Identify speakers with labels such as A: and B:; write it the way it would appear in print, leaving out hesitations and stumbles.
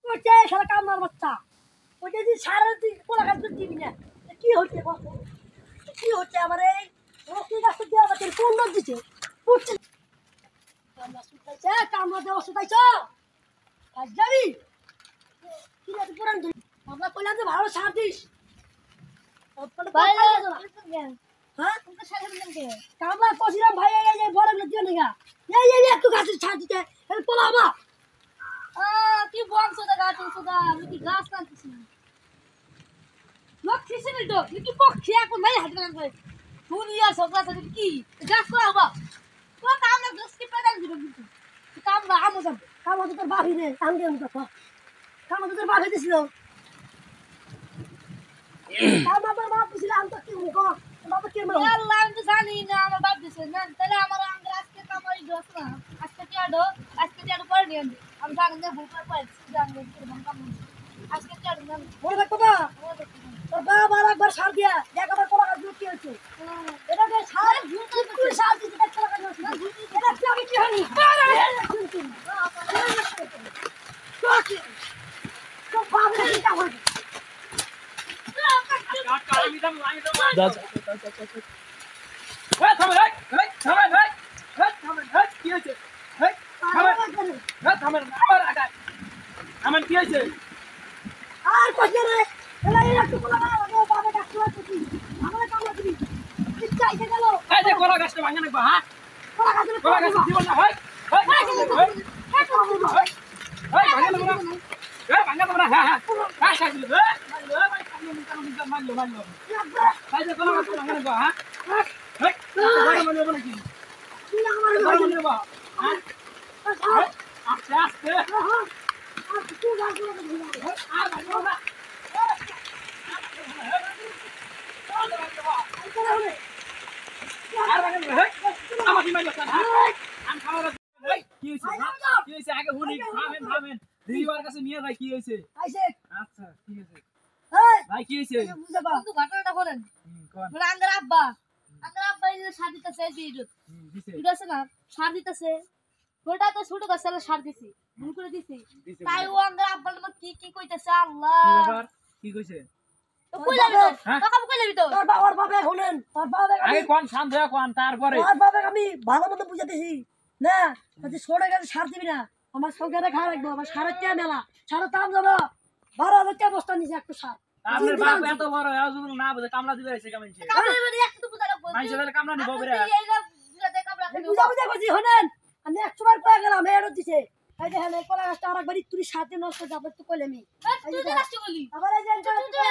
A: করছে শালা কামনার বাচ্চা ওই যে সারা তুই কোলা গাছ দিবি না কি হচ্ছে বল কি হচ্ছে আমার এই রসি গাছ দিয়ে আমাদের কোন লোক দিছে পড়ছে কামনা শুকাইছে কামনা দেওয়া শুকাইছ কাজ যাবি কি রে পুরান তুই আমরা কইলাম যে ভালো সার দিস হ্যাঁ তুমি সার দিলেন কে কামনা কইছিলাম ভাই এই বড় গুলো দিও না এই একটু গাছের ছাড় দিতে এই পোলাবা
B: কি বলছো দা গাছ সুদা আমি কি গাছ কাটছি লোক খিসে নিল তো কি পক্ষে এখন নাই হাত করে দুনিয়া সবলা সাথে কি গাছ করাবা তো কাম না দস কি পেদাল দিল কিন্তু
A: কাম না আমো যাব কাম তো তোর বাড়ি রে কাম দিয়ে আমি কথা কাম তো তোর বাড়ি দিছিল কাম আমার বাপ দিছিল আমি তো কি মুখ বাবা কি মারো
B: আল্লাহ আমি তো জানি না আমার বাপ দিছে না তাহলে আমার আঙ্গুল আজকে কামাই দোস না আজকে টিয়াডো করে নিয়ে আমি জানি না ভুল করে পাইছি জানি না কাম আজকে টিয়াডো না
A: মনে রাখো না তোর বাবা একবার সার দিয়া একবার কোলা গাছ কি হচ্ছে এটা যে সার তুই সার দিতে কোলা গাছ এটা কি আমি কি হনি তো বাবা কি কাম করে আর কইছে রে এলা এলা তো কোলা গাছ বাবা ডাক্তার আছে আমরা কাম করবি ইচ্ছা আইছে গেল কোলা গাছের জীবন না হয়
B: কিন্তু ঘটনাটা করেন মানে আঙ্গুল আব্বা এই সার দিতেছে এই আছে না সার দিতেছে ওটা তো ছোট গাছ সার দিছি ভুল করে দিছি তাই ও আঙ্গুল আব্বা নামে কি কইতেছে আল্লাহ
C: কি কইছে
B: তো কই যাবি তো কাকাম কই যাবি তো
A: তোর বাবার বাবা শুনেন তোর বাবা
C: আগে কোন শান্ত হয়ে কোন তারপরে
A: তোর বাবা আমি ভালো মতো বুঝাতেছি না যদি ছোট গাছে সার দিবি না আমার সংখ্যাটা খারাপ রাখবো আমার সারের কে মেলা সারের দাম যাবো 12,000 টাকা বস্তা নিছে একটু সার
C: আপনার বাপ এত বড় আজুল না বুঝে কামলা দিবে এসে কামছে
B: কামলা মানে একটু বুঝা রাখবো
C: মাইছে তাহলে কামলা নিব বেরে
B: এই না বুঝাতে কামলা
A: বুঝা বুঝা বুঝি শুনেন আমি 100 বার কয়ে গেলাম এরও দিছে এই দেখেন এই কলা গাছটা আরেকবার তুই সাথে নষ্ট যাবে তো কইলে আমি
B: তুই তো নষ্ট করলি
A: আবার এই যে